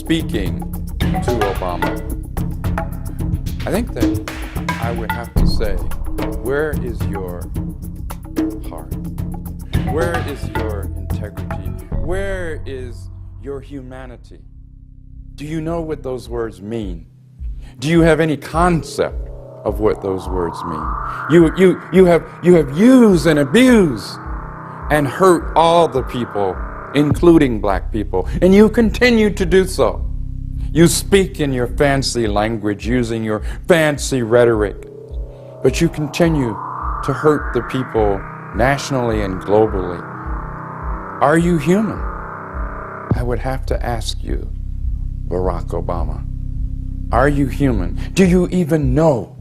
speaking to Obama, I think that I would have to say, where is your heart? Where is your integrity? Where is your humanity? Do you know what those words mean? Do you have any concept of what those words mean? You have used and abused and hurt all the people, including black people, and you continue to do so. You speak in your fancy language, using your fancy rhetoric, but you continue to hurt the people nationally and globally. Are you human? I would have to ask you, Barack Obama, are you human? Do you even know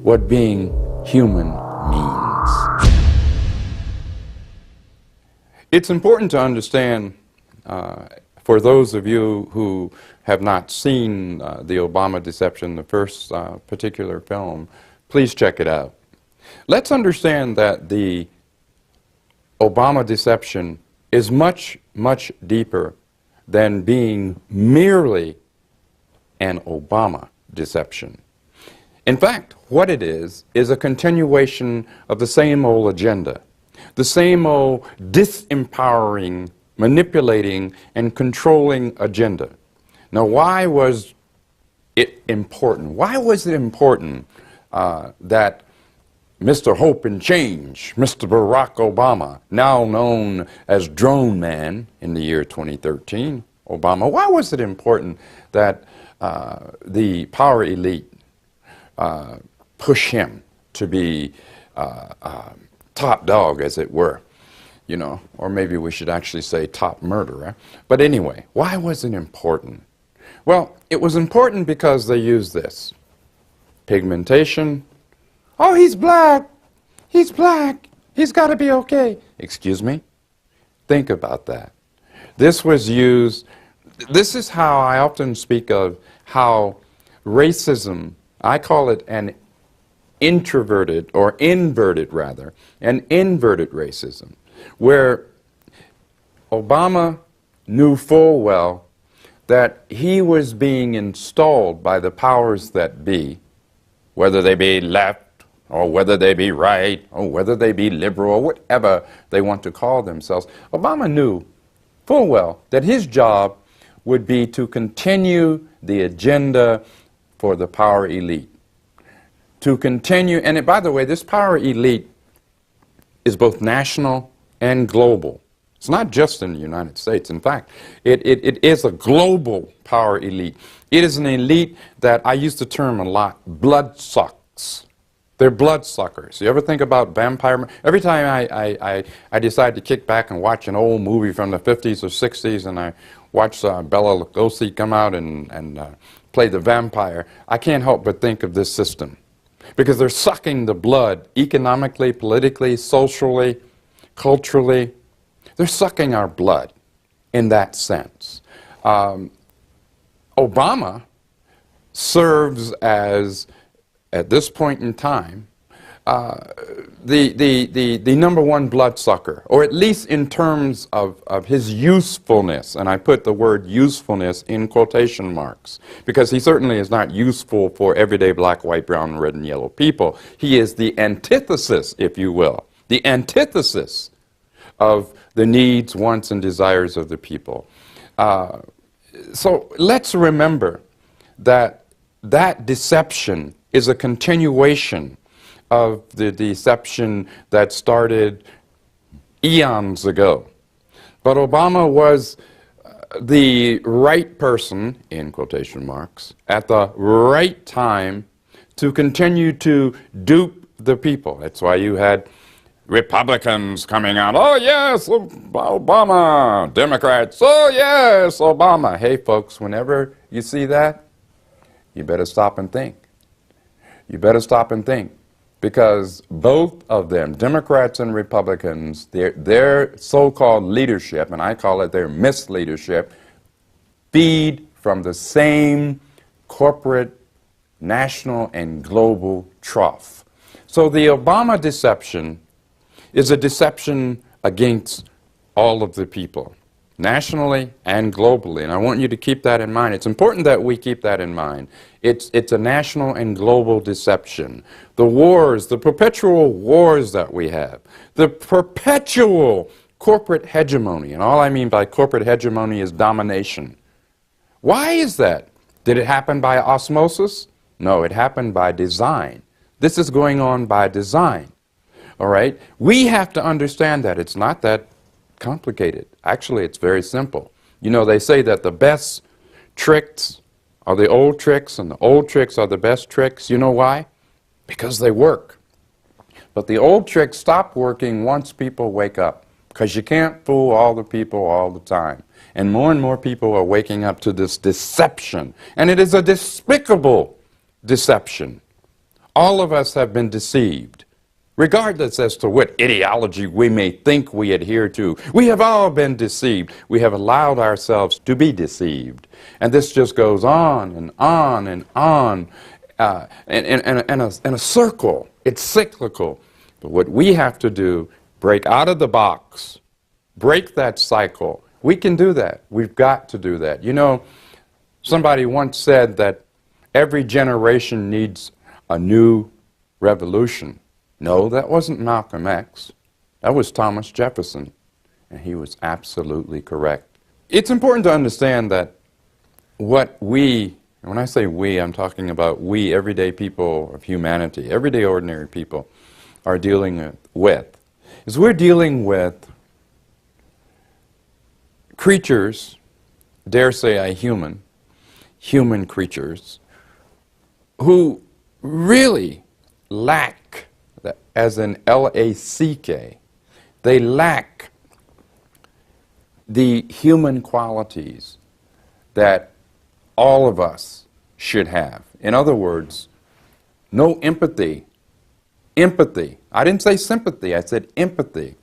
what being human means? It's important to understand, for those of you who have not seen the Obama Deception, the first particular film, please check it out. Let's understand that the Obama Deception is much, much deeper than being merely an Obama deception. In fact, what it is a continuation of the same old agenda, the same old disempowering, manipulating, and controlling agenda. Now, why was it important? Why was it important that Mr. Hope and Change, Mr. Barack Obama, now known as Drone Man in the year 2013, Obama, why was it important that the power elite push him to be top dog, as it were, you know, or maybe we should actually say top murderer. But anyway, why was it important? Well, it was important because they used this. Pigmentation. Oh, he's black. He's black. He's got to be okay. Excuse me? Think about that. This was used. This is how I often speak of how racism, I call it an introverted, or inverted rather, an inverted racism, where Obama knew full well that he was being installed by the powers that be, whether they be left, or whether they be right, or whether they be liberal, or whatever they want to call themselves. Obama knew full well that his job would be to continue the agenda for the power elite. To continue, and by the way, this power elite is both national and global. It's not just in the United States. In fact, it is a global power elite. It is an elite that I use the term a lot, blood sucks. They're blood suckers. You ever think about vampire? Every time I decide to kick back and watch an old movie from the 50s or 60s, and I watch Bela Lugosi come out and play the vampire, I can't help but think of this system. Because they're sucking the blood economically, politically, socially, culturally. They're sucking our blood in that sense. Obama serves as, at this point in time, the number one bloodsucker, or at least in terms of his usefulness, and I put the word usefulness in quotation marks, because he certainly is not useful for everyday black, white, brown, red, and yellow people. He is the antithesis, if you will, the antithesis of the needs, wants, and desires of the people. So let's remember that that deception is a continuation of the deception that started eons ago. But Obama was the right person, in quotation marks, at the right time to continue to dupe the people. That's why you had Republicans coming out, oh yes, Obama. Democrats, oh yes, Obama. Hey folks, whenever you see that, you better stop and think. You better stop and think. Because both of them, Democrats and Republicans, their so-called leadership, and I call it their misleadership, feed from the same corporate, national, and global trough. So the Obama deception is a deception against all of the people. nationally and globally. And I want you to keep that in mind. It's important that we keep that in mind. It's a national and global deception. The wars, the perpetual wars that we have, the perpetual corporate hegemony, and all I mean by corporate hegemony is domination. Why is that? Did it happen by osmosis? No, it happened by design. This is going on by design. All right? We have to understand that. It's not that complicated. Actually, it's very simple. You know, they say that the best tricks are the old tricks, and the old tricks are the best tricks. You know why? Because they work. But the old tricks stop working once people wake up, because you can't fool all the people all the time. And more people are waking up to this deception. And it is a despicable deception. All of us have been deceived. Regardless as to what ideology we may think we adhere to, we have all been deceived. We have allowed ourselves to be deceived. And this just goes on and on and on in a circle. It's cyclical. But what we have to do, break out of the box, break that cycle. We can do that. We've got to do that. You know, somebody once said that every generation needs a new revolution. No, that wasn't Malcolm X. That was Thomas Jefferson. And he was absolutely correct. It's important to understand that what we, and when I say we, I'm talking about we, everyday people of humanity, everyday ordinary people, are dealing with, is we're dealing with creatures, dare say I human creatures, who really lack, as in L-A-C-K, they lack the human qualities that all of us should have. In other words, no empathy. Empathy. I didn't say sympathy, I said empathy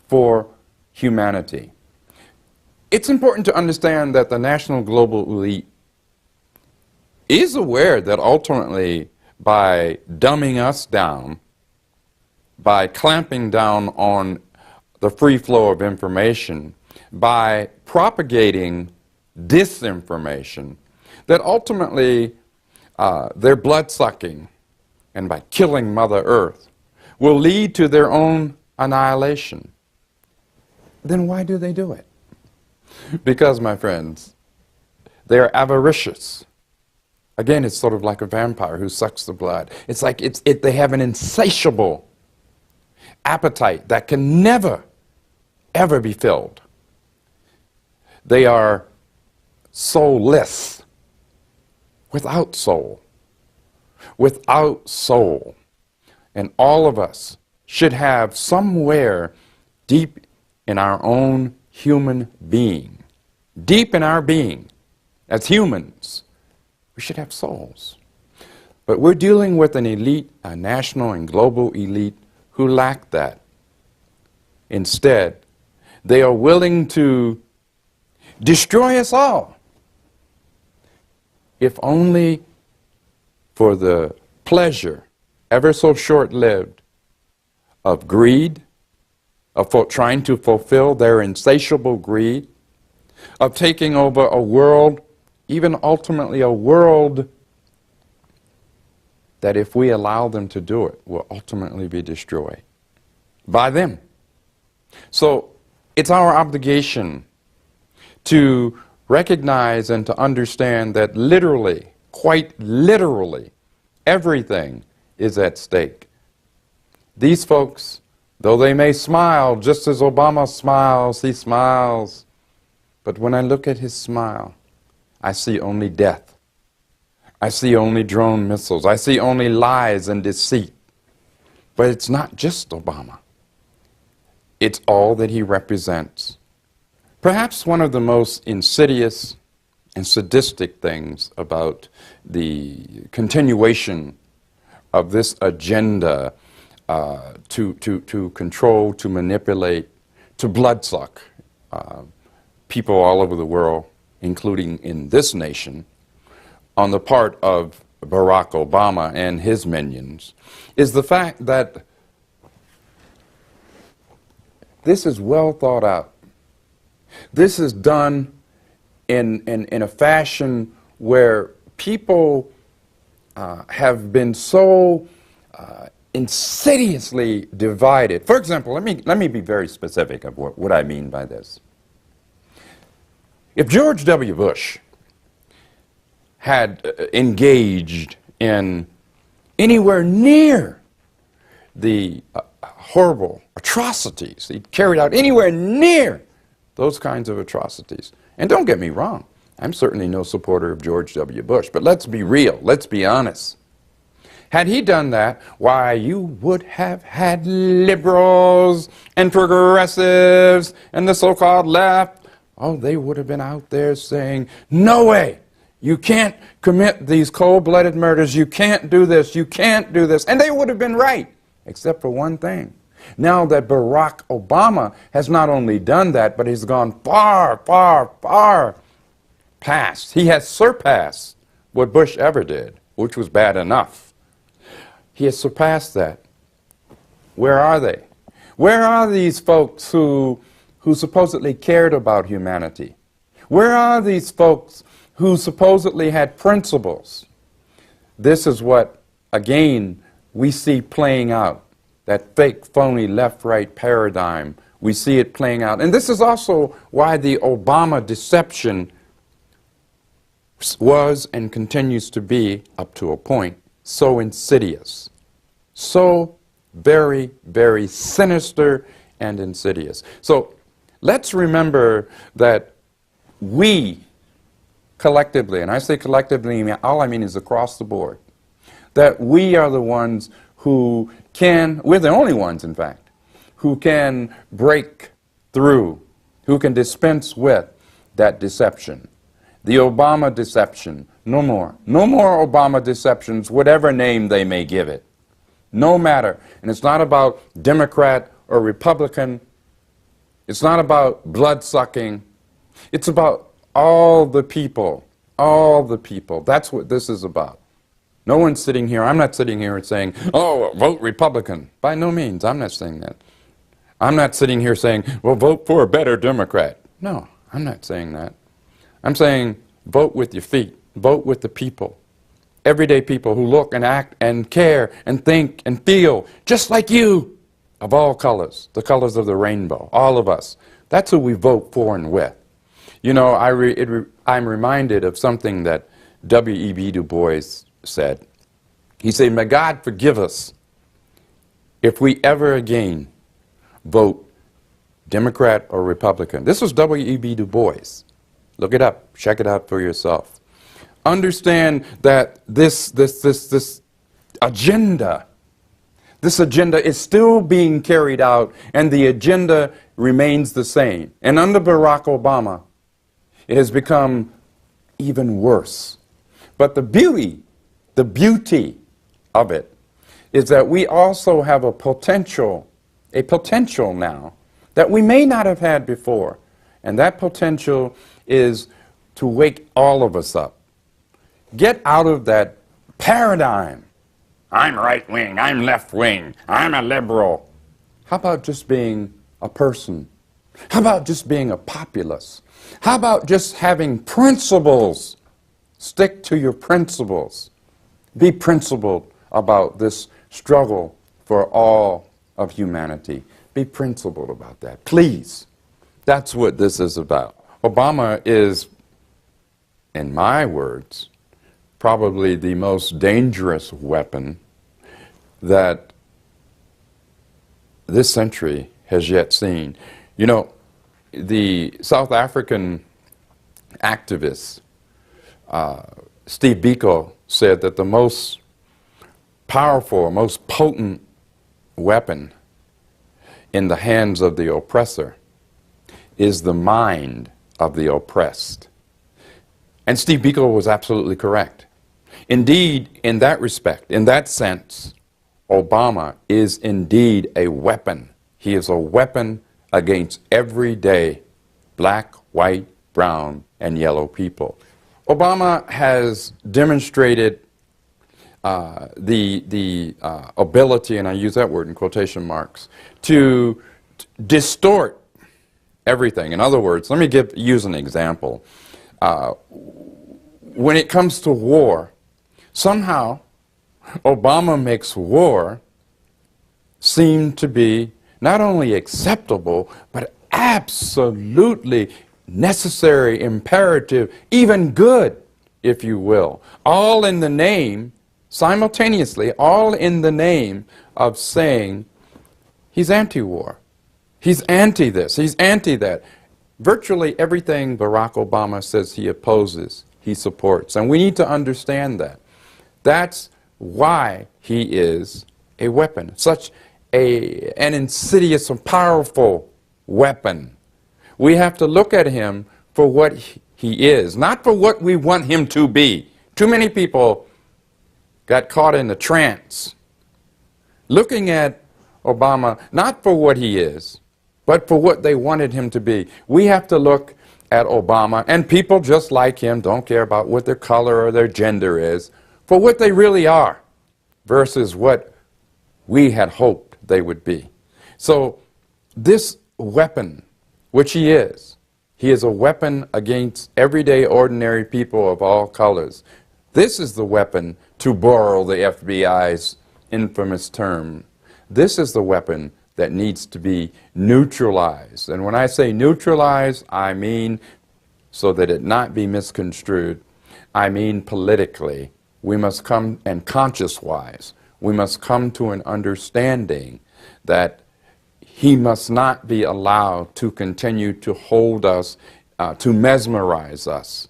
for humanity. It's important to understand that the national global elite is aware that ultimately by dumbing us down, by clamping down on the free flow of information, by propagating disinformation, that ultimately their blood-sucking and by killing Mother Earth will lead to their own annihilation. Then why do they do it? Because, my friends, they are avaricious. Again, it's sort of like a vampire who sucks the blood. It's like they have an insatiable appetite that can never, ever be filled. They are soulless, without soul. Without soul. And all of us should have somewhere deep in our own human being, deep in our being, as humans, we should have souls. But we're dealing with an elite, a national and global elite, who lack that. Instead, they are willing to destroy us all, if only for the pleasure, ever so short-lived, of greed, of trying to fulfill their insatiable greed, of taking over a world, even ultimately a world that if we allow them to do it, will ultimately be destroyed by them. So it's our obligation to recognize and to understand that literally, quite literally, everything is at stake. These folks, though they may smile, just as Obama smiles, he smiles, but when I look at his smile, I see only death. I see only drone missiles. I see only lies and deceit. But it's not just Obama. It's all that he represents. Perhaps one of the most insidious and sadistic things about the continuation of this agenda to control, to manipulate, to bloodsuck people all over the world, including in this nation, on the part of Barack Obama and his minions, is the fact that this is well thought out. This is done in a fashion where people have been so insidiously divided. For example, let me be very specific of what I mean by this. If George W. Bush had engaged in anywhere near the horrible atrocities, he carried out anywhere near those kinds of atrocities. And don't get me wrong, I'm certainly no supporter of George W. Bush, but let's be real, let's be honest. Had he done that, why, you would have had liberals and progressives and the so-called left. Oh, they would have been out there saying, no way, you can't commit these cold-blooded murders, you can't do this, you can't do this. And they would have been right, except for one thing. Now that Barack Obama has not only done that, but he's gone far, far, far past. He has surpassed what Bush ever did, which was bad enough. He has surpassed that. Where are they? Where are these folks who supposedly cared about humanity? Where are these folks who supposedly had principles? This is what, again, we see playing out. That fake, phony left-right paradigm. We see it playing out. And this is also why the Obama deception was and continues to be, up to a point, so insidious. So very, very sinister and insidious. So let's remember that we collectively, and I say collectively, all I mean is across the board, that we are the ones who can, we're the only ones in fact, who can break through, who can dispense with that deception. The Obama deception, no more. No more Obama deceptions, whatever name they may give it. No matter. And it's not about Democrat or Republican. It's not about blood-sucking. It's about all the people. All the people. That's what this is about. No one's sitting here, I'm not sitting here and saying, oh, vote Republican. By no means, I'm not saying that. I'm not sitting here saying, well, vote for a better Democrat. No, I'm not saying that. I'm saying vote with your feet. Vote with the people. Everyday people who look and act and care and think and feel just like you, of all colors, the colors of the rainbow, all of us. That's who we vote for and with. You know, I'm reminded of something that W.E.B. Du Bois said. He said, may God forgive us if we ever again vote Democrat or Republican. This was W.E.B. Du Bois. Look it up. Check it out for yourself. Understand that this agenda is still being carried out, and the agenda remains the same. And under Barack Obama, it has become even worse. But the beauty of it is that we also have a potential now that we may not have had before. And that potential is to wake all of us up. Get out of that paradigm. I'm right-wing, I'm left-wing, I'm a liberal. How about just being a person? How about just being a populace? How about just having principles? Stick to your principles. Be principled about this struggle for all of humanity. Be principled about that, please. That's what this is about. Obama is, in my words, probably the most dangerous weapon that this century has yet seen. You know, the South African activist, Steve Biko, said that the most powerful, most potent weapon in the hands of the oppressor is the mind of the oppressed. And Steve Biko was absolutely correct. Indeed, in that respect, in that sense, Obama is indeed a weapon. He is a weapon against everyday black, white, brown, and yellow people. Obama has demonstrated the ability, and I use that word in quotation marks, to distort everything. In other words, let me use an example. When it comes to war, somehow Obama makes war seem to be not only acceptable, but absolutely necessary, imperative, even good, if you will. All in the name, simultaneously, all in the name of saying he's anti-war. He's anti this, he's anti that. Virtually everything Barack Obama says he opposes, he supports. And we need to understand that. That's why he is a weapon, such an insidious and powerful weapon. We have to look at him for what he is, not for what we want him to be. Too many people got caught in a trance, looking at Obama not for what he is, but for what they wanted him to be. We have to look at Obama, and people just like him don't care about what their color or their gender is, for what they really are versus what we had hoped they would be. So this weapon, which he is a weapon against everyday ordinary people of all colors. This is the weapon, to borrow the FBI's infamous term. This is the weapon that needs to be neutralized. And when I say neutralize, I mean, so that it not be misconstrued, I mean politically. We must come, and conscious-wise, we must come to an understanding that he must not be allowed to continue to hold us, to mesmerize us.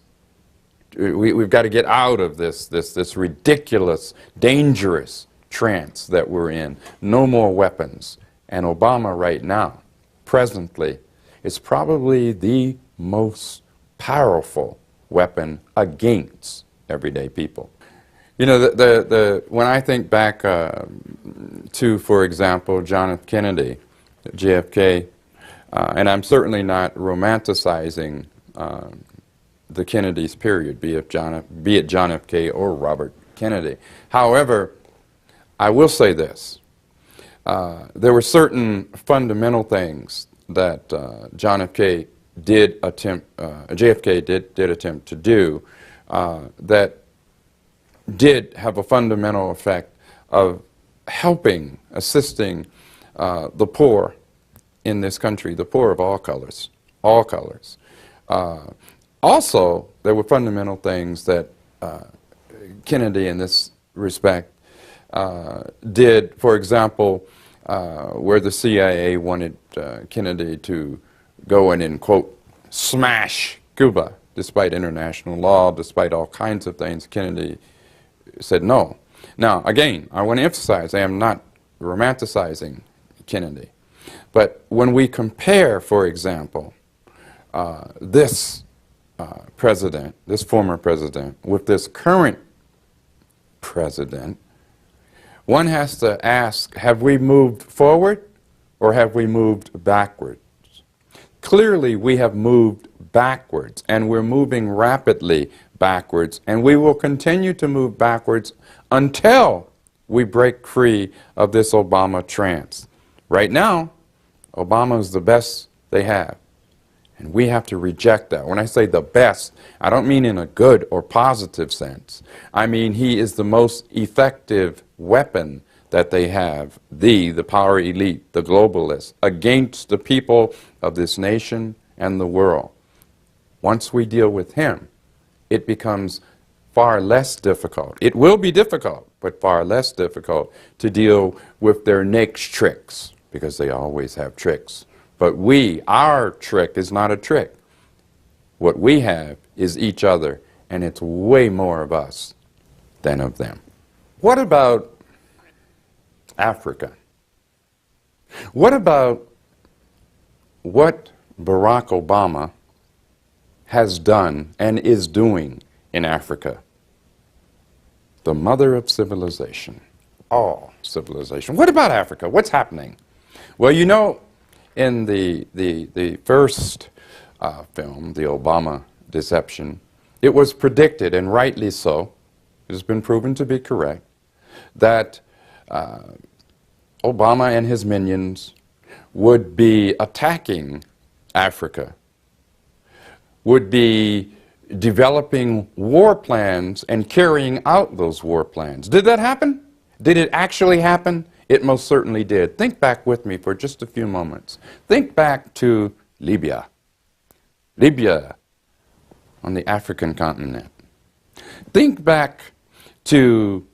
We've got to get out of this ridiculous, dangerous trance that we're in. No more weapons. And Obama right now, presently, is probably the most powerful weapon against everyday people. You know, when I think back to, for example, John F. Kennedy, JFK, and I'm certainly not romanticizing the Kennedys, period, be it John F. K. or Robert Kennedy. However, I will say this. There were certain fundamental things that JFK did attempt to do that did have a fundamental effect of helping, assisting the poor in this country, the poor of all colors, all colors. Also, there were fundamental things that Kennedy, in this respect, did. For example, where the CIA wanted Kennedy to go in and, quote, smash Cuba, despite international law, despite all kinds of things, Kennedy said no. Now, again, I want to emphasize, I am not romanticizing Kennedy. But when we compare, for example, this president, this former president, with this current president, one has to ask, have we moved forward or have we moved backwards? Clearly, we have moved backwards, and we're moving rapidly backwards, and we will continue to move backwards until we break free of this Obama trance. Right now, Obama is the best they have, and we have to reject that. When I say the best, I don't mean in a good or positive sense. I mean he is the most effective weapon that they have, the power elite, the globalists, against the people of this nation and the world. Once we deal with him, it becomes far less difficult. It will be difficult, but far less difficult to deal with their next tricks, because they always have tricks. But our trick is not a trick. What we have is each other, and it's way more of us than of them. What about Africa? What about what Barack Obama has done and is doing in Africa? The mother of civilization, all civilization. What about Africa? What's happening? Well, you know, in the first film, the Obama Deception, it was predicted, and rightly so, it has been proven to be correct, that Obama and his minions would be attacking Africa would be developing war plans and carrying out those war plans. Did that happen? Did it actually happen? It most certainly did. Think back with me for just a few moments. Think back to Libya. Libya on the African continent. Think back to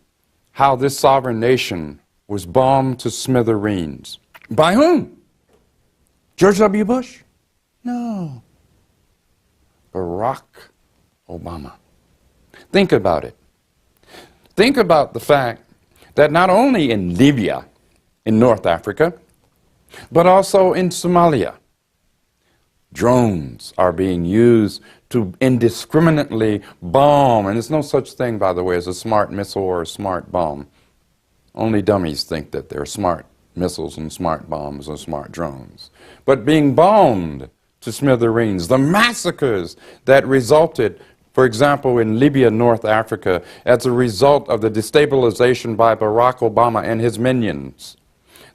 how this sovereign nation was bombed to smithereens. By whom? George W. Bush? No. Barack Obama. Think about it. Think about the fact that not only in Libya, in North Africa, but also in Somalia, drones are being used to indiscriminately bomb, and there's no such thing, by the way, as a smart missile or a smart bomb. Only dummies think that there are smart missiles and smart bombs and smart drones. But being bombed to smithereens, the massacres that resulted, for example, in Libya, North Africa, as a result of the destabilization by Barack Obama and his minions.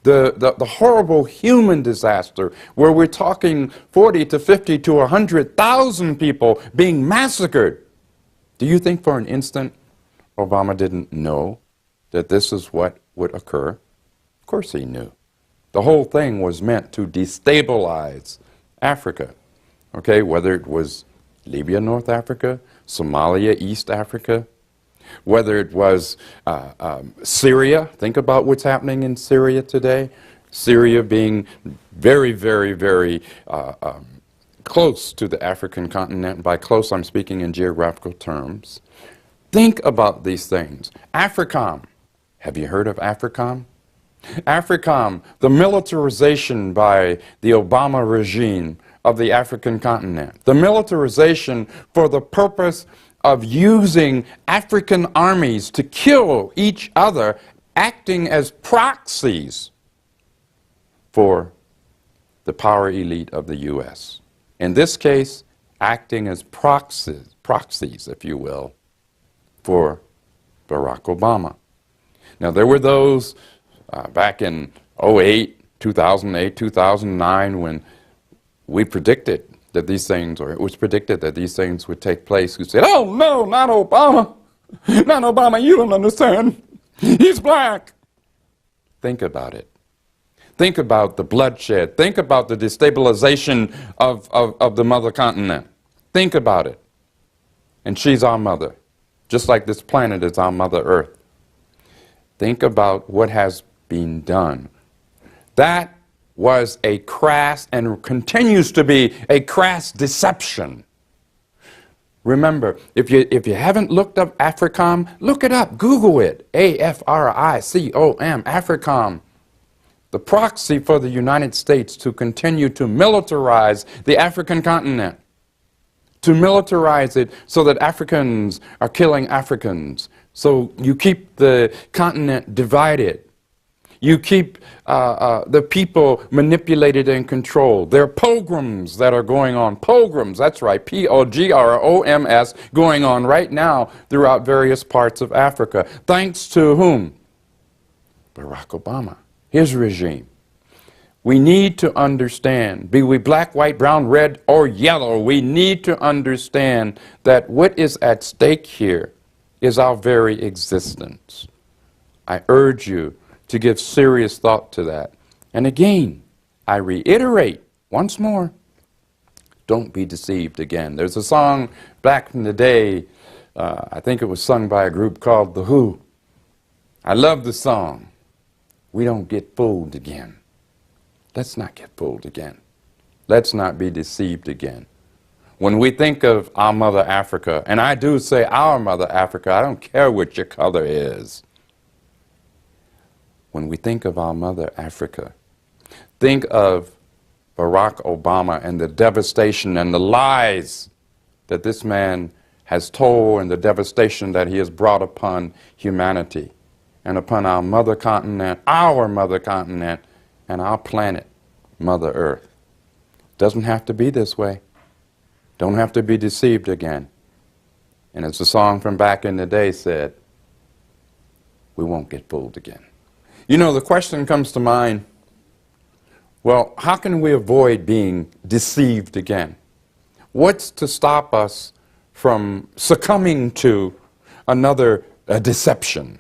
The horrible human disaster where we're talking 40 to 50 to 100,000 people being massacred. Do you think for an instant Obama didn't know that this is what would occur? Of course he knew. The whole thing was meant to destabilize Africa, okay, whether it was Libya, North Africa, Somalia, East Africa, whether it was Syria. Think about what's happening in Syria today. Syria being very, very, very close to the African continent. By close, I'm speaking in geographical terms. Think about these things. AFRICOM. Have you heard of AFRICOM? AFRICOM, the militarization by the Obama regime of the African continent. The militarization for the purpose of using African armies to kill each other, acting as proxies for the power elite of the U.S. In this case, acting as proxies, if you will, for Barack Obama. Now, there were those back in 2008, 2009, when we predicted that these things, or it was predicted that these things would take place, who said, oh no, not Obama. Not Obama, you don't understand. He's black. Think about it. Think about the bloodshed. Think about the destabilization of the mother continent. Think about it. And she's our mother, just like this planet is our Mother Earth. Think about what has been done. That was a crass and continues to be a crass deception. Remember, if you haven't looked up AFRICOM, look it up, Google it, AFRICOM, AFRICOM, the proxy for the United States to continue to militarize the African continent, to militarize it so that Africans are killing Africans, so you keep the continent divided. You keep the people manipulated and controlled. There are pogroms that are going on. Pogroms, that's right, P-O-G-R-O-M-S, going on right now throughout various parts of Africa. Thanks to whom? Barack Obama, his regime. We need to understand, be we black, white, brown, red, or yellow, we need to understand that what is at stake here is our very existence. I urge you to give serious thought to that. And again, I reiterate once more, don't be deceived again. There's a song back in the day, I think it was sung by a group called The Who. I love the song. We don't get fooled again. Let's not get fooled again. Let's not be deceived again. When we think of our Mother Africa, and I do say our Mother Africa, I don't care what your color is. When we think of our Mother Africa, think of Barack Obama and the devastation and the lies that this man has told and the devastation that he has brought upon humanity and upon our mother continent, and our planet, Mother Earth. Doesn't have to be this way. Don't have to be deceived again. And as the song from back in the day said, we won't get fooled again. You know, the question comes to mind, Well, how can we avoid being deceived again? What's to stop us from succumbing to another deception?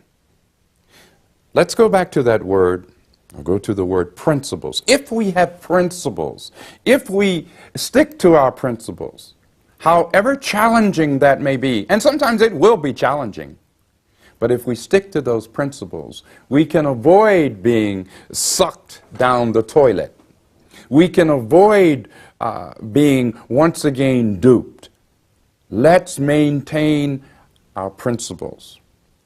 Let's go back to that word. I'll go to the word principles. If we have principles, if we stick to our principles, however challenging that may be, and sometimes it will be challenging, but if we stick to those principles, we can avoid being sucked down the toilet. We can avoid being once again duped. Let's maintain our principles.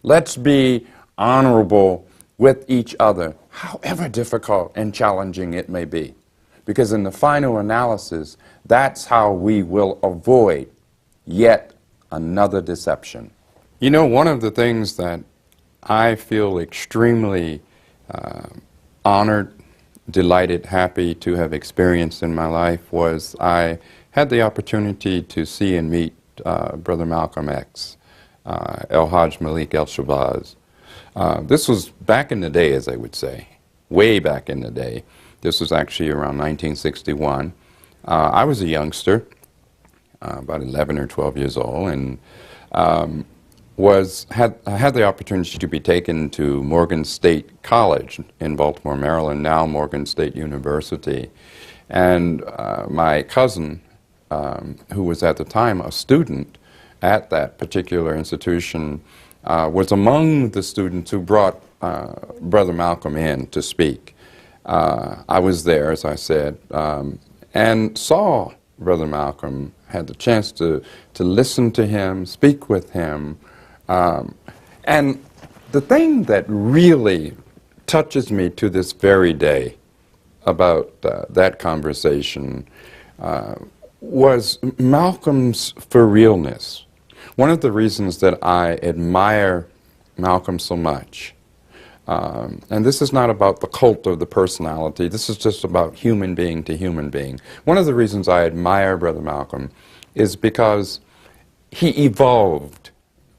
Let's be honorable with each other, however difficult and challenging it may be. Because in the final analysis, that's how we will avoid yet another deception. You know, one of the things that I feel extremely honored, delighted, happy to have experienced in my life was I had the opportunity to see and meet Brother Malcolm X, El Hajj Malik El-Shabazz. This was back in the day, as I would say, way back in the day. This was actually around 1961. I was a youngster, about 11 or 12 years old, and had the opportunity to be taken to Morgan State College in Baltimore, Maryland, now Morgan State University. And my cousin, who was at the time a student at that particular institution, was among the students who brought Brother Malcolm in to speak. I was there, as I said, and saw Brother Malcolm, had the chance to listen to him, speak with him. And the thing that really touches me to this very day about that conversation was Malcolm's for realness. One of the reasons that I admire Malcolm so much, and this is not about the cult of the personality, this is just about human being to human being. One of the reasons I admire Brother Malcolm is because he evolved.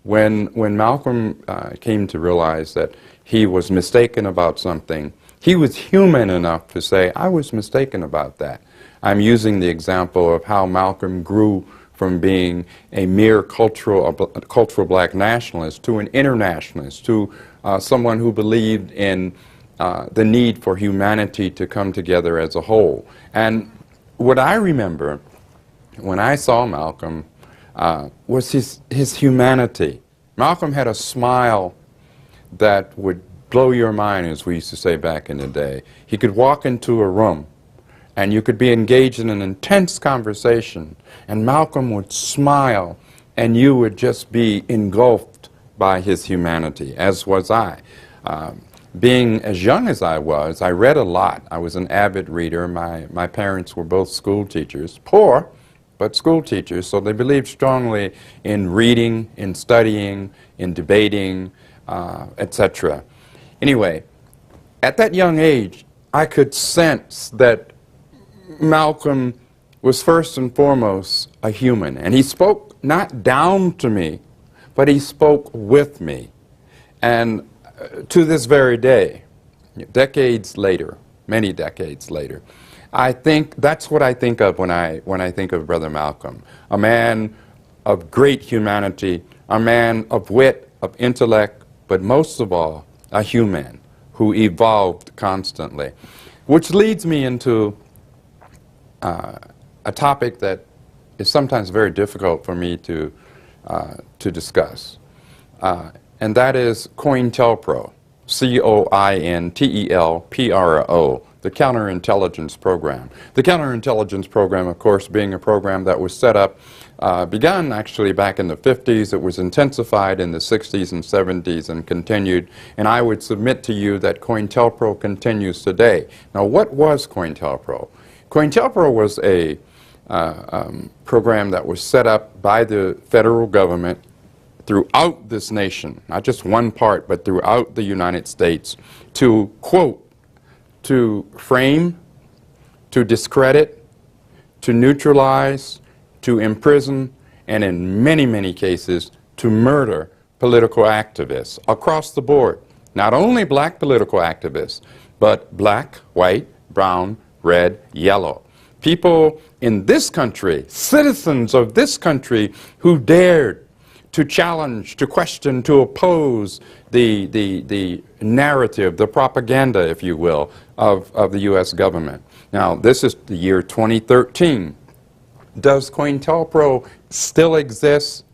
When Malcolm came to realize that he was mistaken about something, he was human enough to say, I was mistaken about that. I'm using the example of how Malcolm grew from being a mere cultural black nationalist to an internationalist, to someone who believed in the need for humanity to come together as a whole. And what I remember when I saw Malcolm was his humanity. Malcolm had a smile that would blow your mind, as we used to say back in the day. He could walk into a room and you could be engaged in an intense conversation, and Malcolm would smile, and you would just be engulfed by his humanity, as was I. Being as young as I was, I read a lot. I was an avid reader. My parents were both school teachers, poor, but school teachers, so they believed strongly in reading, in studying, in debating, etc. Anyway, at that young age, I could sense that Malcolm was first and foremost a human, and he spoke not down to me, but he spoke with me. And to this very day, decades later, many decades later, I think that's what I think of when I think of Brother Malcolm, a man of great humanity, a man of wit, of intellect, but most of all, a human who evolved constantly. Which leads me into a topic that is sometimes very difficult for me to discuss, and that is COINTELPRO, COINTELPRO, the counterintelligence program. The counterintelligence program, of course, being a program that was set up, began actually back in the 50s. It was intensified in the 60s and 70s and continued. And I would submit to you that COINTELPRO continues today. Now, what was COINTELPRO? COINTELPRO was a program that was set up by the federal government throughout this nation, not just one part, but throughout the United States, to, quote, to frame, to discredit, to neutralize, to imprison, and in many, many cases, to murder political activists across the board. Not only black political activists, but black, white, brown, red, yellow. People in this country, citizens of this country, who dared to challenge, to question, to oppose the narrative, the propaganda, if you will, of the U.S. government. Now, this is the year 2013. Does COINTELPRO still exist?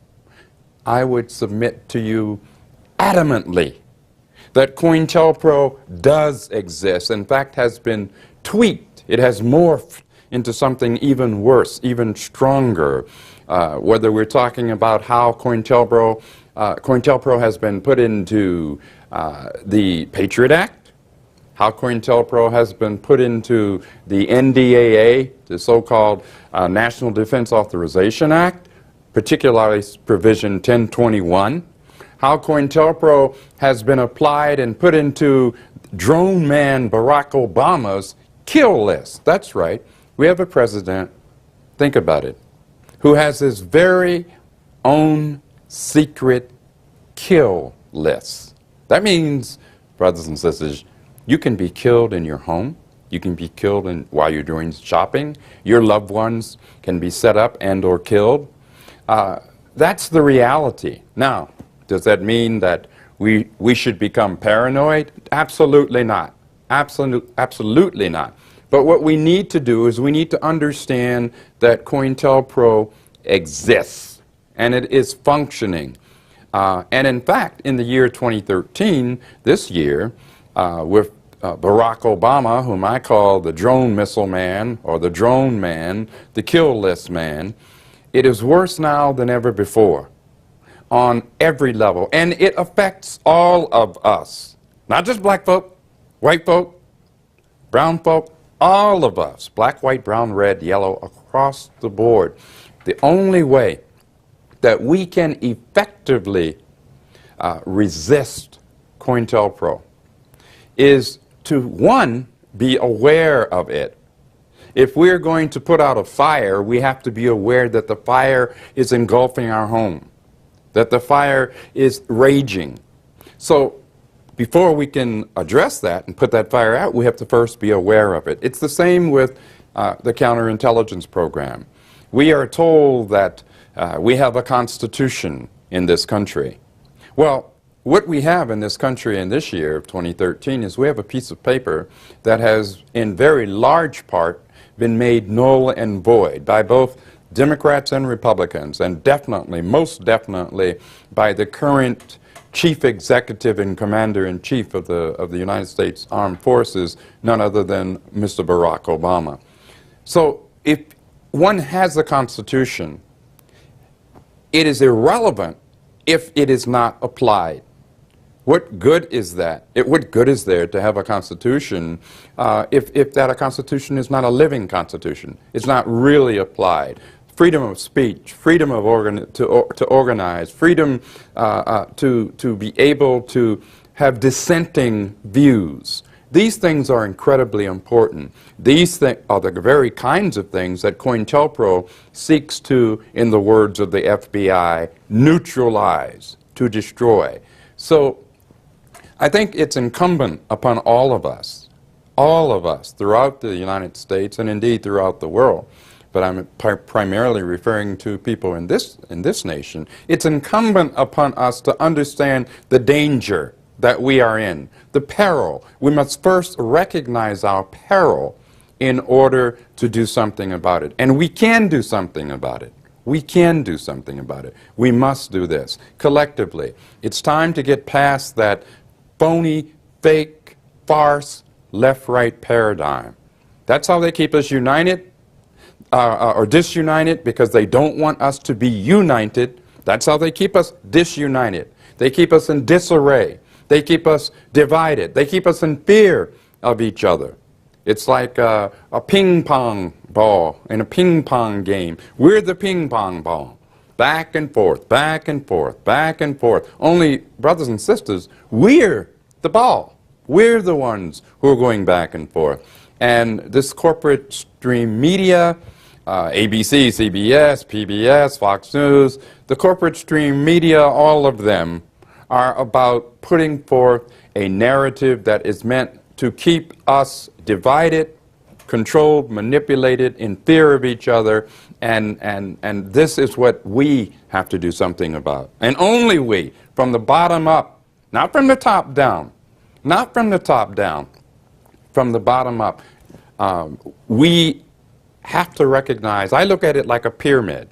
I would submit to you adamantly that COINTELPRO does exist, in fact has been tweaked. It has morphed into something even worse, even stronger. Whether we're talking about how COINTELPRO has been put into the Patriot Act, how COINTELPRO has been put into the NDAA, the so-called National Defense Authorization Act, particularly Provision 1021, how COINTELPRO has been applied and put into drone man Barack Obama's kill list. That's right. We have a president, think about it, who has his very own secret kill list. That means, brothers and sisters, you can be killed in your home. You can be killed while you're doing shopping. Your loved ones can be set up and or killed. That's the reality. Now, does that mean that we should become paranoid? Absolutely not. Absolutely not. But what we need to do is we need to understand that COINTELPRO exists and it is functioning. And in fact, in the year 2013, this year, with Barack Obama, whom I call the drone missile man or the drone man, the kill list man, it is worse now than ever before on every level. And it affects all of us, not just black folk, white folk, brown folk, all of us, black, white, brown, red, yellow, across the board. The only way that we can effectively resist COINTELPRO is to, one, be aware of it. If we're going to put out a fire, we have to be aware that the fire is engulfing our home, that the fire is raging. So before we can address that and put that fire out, we have to first be aware of it. It's the same with the counterintelligence program. We are told that we have a constitution in this country. Well, what we have in this country in this year of 2013 is we have a piece of paper that has, in very large part, been made null and void by both Democrats and Republicans, and definitely, most definitely, by the current Chief Executive and Commander-in-Chief of the United States Armed Forces, none other than Mr. Barack Obama. So if one has a constitution, it is irrelevant if it is not applied. What good is that? What good is there to have a constitution if that a constitution is not a living constitution? It's not really applied. Freedom of speech, freedom of to organize, freedom to be able to have dissenting views. These things are incredibly important. These are the very kinds of things that COINTELPRO seeks to, in the words of the FBI, neutralize, to destroy. So I think it's incumbent upon all of us throughout the United States and indeed throughout the world, but I'm primarily referring to people in this nation. It's incumbent upon us to understand the danger that we are in, the peril. We must first recognize our peril in order to do something about it. And we can do something about it. We can do something about it. We must do this collectively. It's time to get past that phony, fake, farce, left-right paradigm. That's how they keep us united. Or disunited, because they don't want us to be united. That's how they keep us disunited. They keep us in disarray. They keep us divided. They keep us in fear of each other. It's like a ping pong ball in a ping pong game. We're the ping pong ball. Back and forth, back and forth, back and forth. Only, brothers and sisters, we're the ball. We're the ones who are going back and forth. And this corporate stream media, ABC, CBS, PBS, Fox News, the corporate stream media, all of them are about putting forth a narrative that is meant to keep us divided, controlled, manipulated, in fear of each other, and this is what we have to do something about. And only we, from the bottom up, not from the top down, not from the top down, from the bottom up, we have to recognize, I look at it like a pyramid.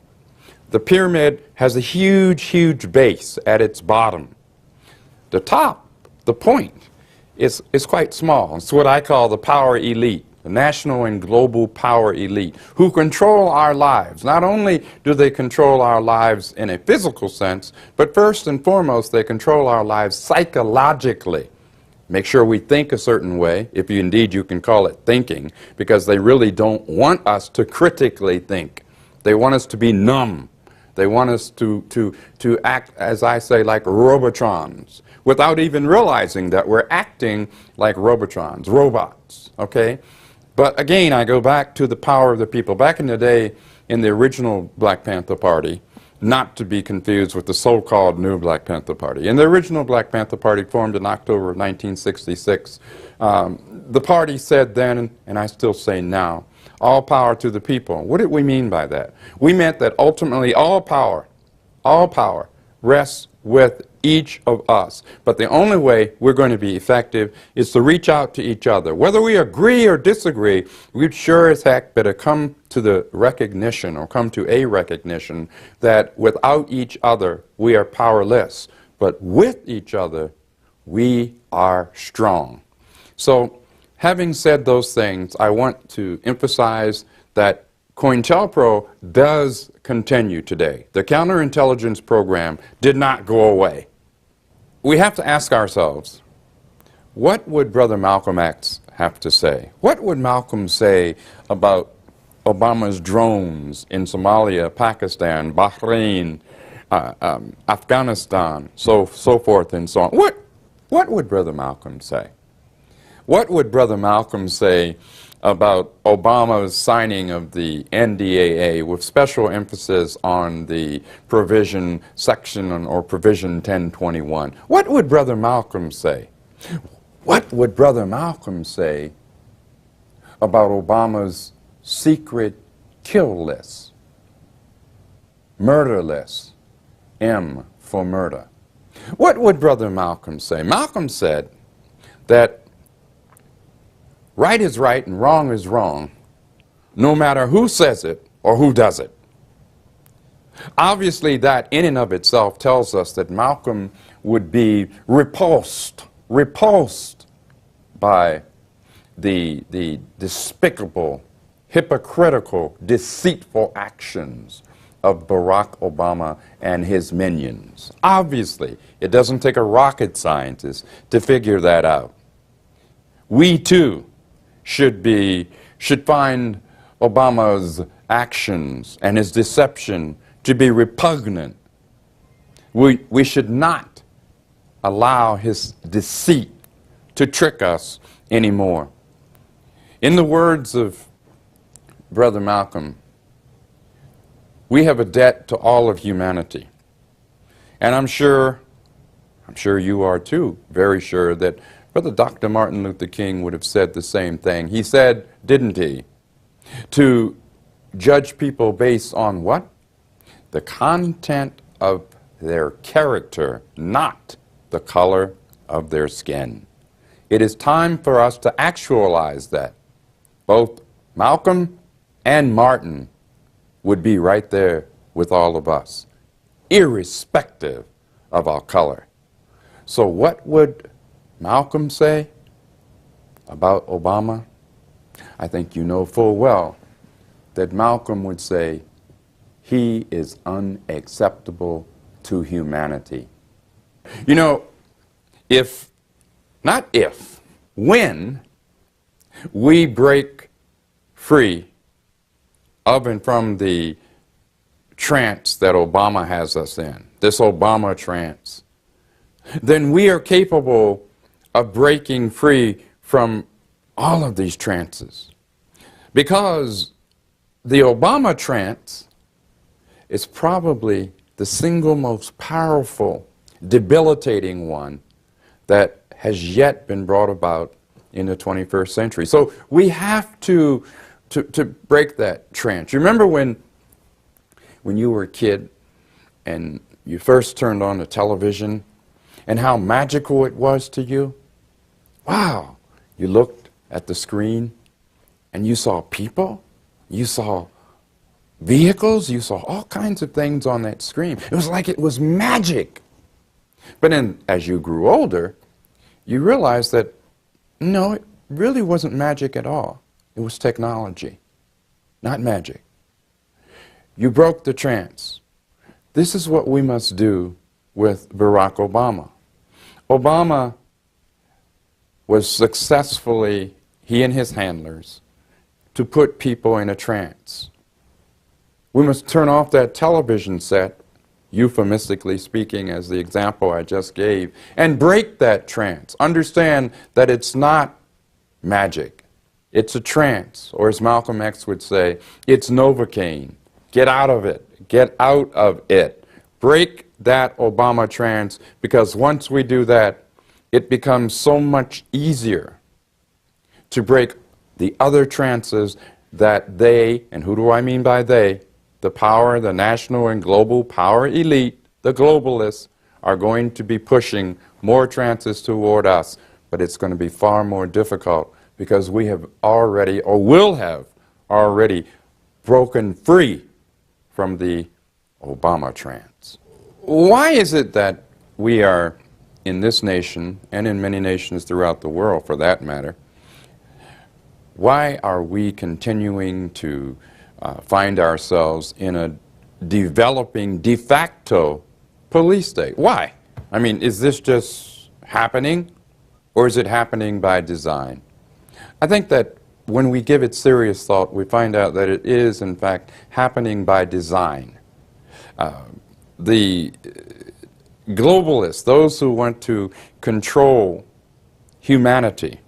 The pyramid has a huge, huge base at its bottom. The top, the point, is quite small. It's what I call the power elite, the national and global power elite, who control our lives. Not only do they control our lives in a physical sense, but first and foremost, they control our lives psychologically. Make sure we think a certain way, if indeed you can call it thinking, because they really don't want us to critically think. They want us to be numb. They want us to act, as I say, like robotrons, without even realizing that we're acting like robotrons, robots, okay? But again, I go back to the power of the people. Back in the day, in the original Black Panther Party, not to be confused with the so-called new Black Panther Party. In the original Black Panther Party, formed in October of 1966, the party said then, and I still say now, all power to the people. What did we mean by that? We meant that ultimately all power rests with each of us. But the only way we're going to be effective is to reach out to each other. Whether we agree or disagree, we'd sure as heck better come to the recognition, or come to a recognition, that without each other we are powerless. But with each other we are strong. So, having said those things, I want to emphasize that COINTELPRO does continue today. The counterintelligence program did not go away. We have to ask ourselves, what would Brother Malcolm X have to say? What would Malcolm say about Obama's drones in Somalia, Pakistan, Bahrain, Afghanistan, so forth and so on? What would Brother Malcolm say? What would Brother Malcolm say about Obama's signing of the NDAA with special emphasis on the provision section or provision 1021? What would Brother Malcolm say? What would Brother Malcolm say about Obama's secret kill list, murder list, M for murder? What would Brother Malcolm say? Malcolm said that right is right and wrong is wrong, no matter who says it or who does it. Obviously, that in and of itself tells us that Malcolm would be repulsed by the despicable, hypocritical, deceitful actions of Barack Obama and his minions. Obviously, it doesn't take a rocket scientist to figure that out. We too should find Obama's actions and his deception to be repugnant. We should not allow his deceit to trick us anymore. In the words of Brother Malcolm, we have a debt to all of humanity. And I'm sure you are too, very sure that Brother Dr. Martin Luther King would have said the same thing. He said, didn't he, to judge people based on what? The content of their character, not the color of their skin. It is time for us to actualize that. Both Malcolm and Martin would be right there with all of us, irrespective of our color. So what would Malcolm say about Obama? I think you know full well that Malcolm would say, he is unacceptable to humanity. You know, when we break free of and from the trance that Obama has us in, this Obama trance, then we are capable of breaking free from all of these trances. Because the Obama trance is probably the single most powerful, debilitating one that has yet been brought about in the 21st century. So we have to break that trance. You remember when you were a kid and you first turned on the television and how magical it was to you? Wow! You looked at the screen and you saw people, you saw vehicles, you saw all kinds of things on that screen. It was like it was magic. But then as you grew older, you realized that no, it really wasn't magic at all. It was technology, not magic. You broke the trance. This is what we must do with Barack Obama. Obama was successfully, he and his handlers, to put people in a trance. We must turn off that television set, euphemistically speaking, as the example I just gave, and break that trance. Understand that it's not magic. It's a trance, or as Malcolm X would say, it's Novocaine. Get out of it. Get out of it. Break that Obama trance, because once we do that, it becomes so much easier to break the other trances that they, and who do I mean by they, the power, the national and global power elite, the globalists, are going to be pushing more trances toward us. But it's going to be far more difficult because we have already, or will have already, broken free from the Obama trance. Why is it that we are, in this nation, and in many nations throughout the world for that matter, why are we continuing to find ourselves in a developing de facto police state? Why? I mean, is this just happening, or is it happening by design? I think that when we give it serious thought, we find out that it is, in fact, happening by design. The globalists, those who want to control humanity,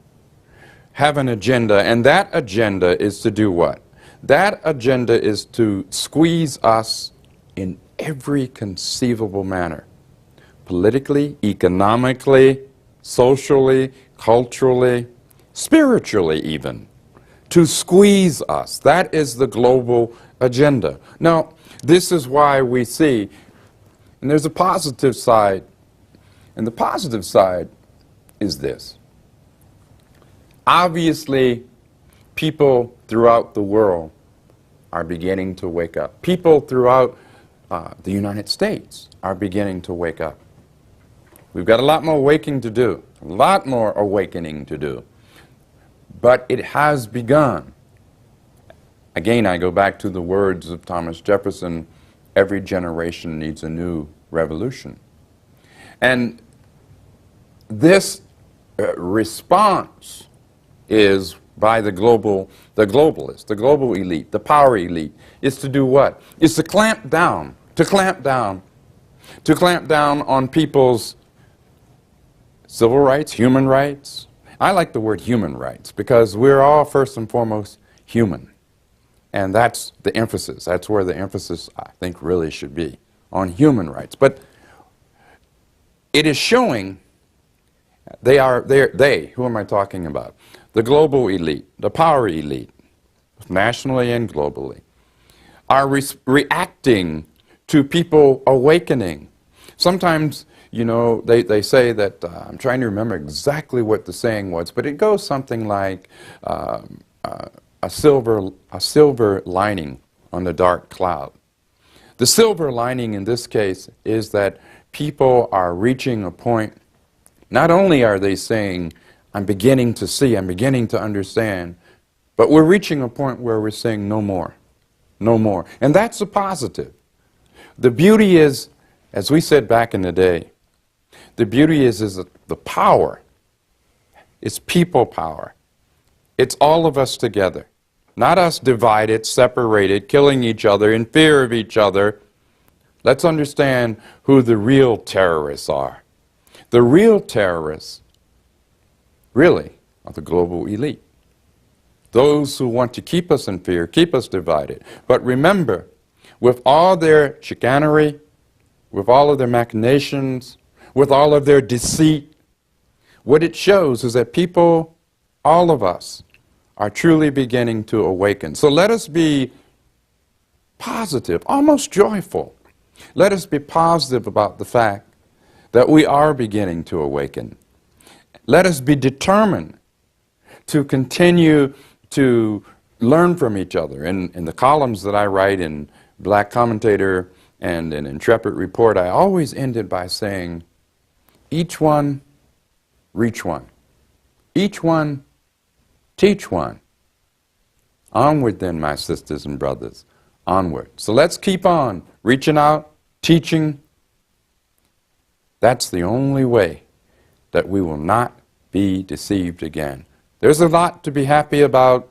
have an agenda, and that agenda is to do what? That agenda is to squeeze us in every conceivable manner. Politically, economically, socially, culturally, spiritually even. To squeeze us. That is the global agenda. Now, this is why we see, and there's a positive side, and the positive side is this. Obviously, people throughout the world are beginning to wake up. People throughout the United States are beginning to wake up. We've got a lot more waking to do, a lot more awakening to do. But it has begun. Again, I go back to the words of Thomas Jefferson, every generation needs a new revolution. And this response is by the globalists, the global elite, the power elite, is to do what? Is to clamp down on people's civil rights, human rights. I like the word human rights because we're all first and foremost human. And that's the emphasis. That's where the emphasis, I think, really should be, on human rights. But it is showing they, who am I talking about? The global elite, the power elite, nationally and globally, are reacting to people awakening. Sometimes, you know, they say that, I'm trying to remember exactly what the saying was, but it goes something like a silver lining on the dark cloud. The silver lining in this case is that people are reaching a point, not only are they saying, I'm beginning to see, I'm beginning to understand, but we're reaching a point where we're saying no more, no more. And that's a positive. The beauty is, as we said back in the day, the beauty is the power. It's people power. It's all of us together. Not us divided, separated, killing each other, in fear of each other. Let's understand who the real terrorists are. The real terrorists, really, are the global elite. Those who want to keep us in fear, keep us divided. But remember, with all their chicanery, with all of their machinations, with all of their deceit, what it shows is that people all of us are truly beginning to awaken. So let us be positive, almost joyful. Let us be positive about the fact that we are beginning to awaken. Let us be determined to continue to learn from each other. In the columns that I write in Black Commentator and in Intrepid Report, I always ended by saying, each one, reach one. Each one, teach one. Onward then, my sisters and brothers, onward. So let's keep on reaching out, teaching. That's the only way that we will not be deceived again. There's a lot to be happy about,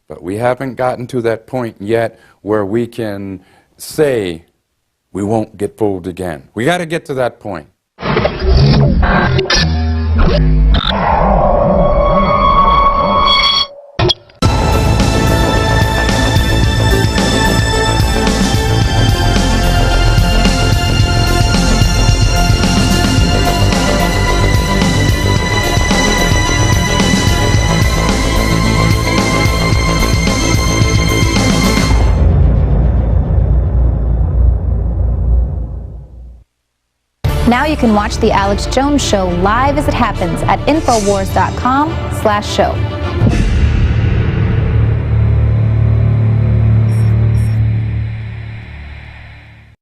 but we haven't gotten to that point yet where we can say we won't get fooled again. We got to get to that point. Now you can watch The Alex Jones Show live as it happens at Infowars.com/show.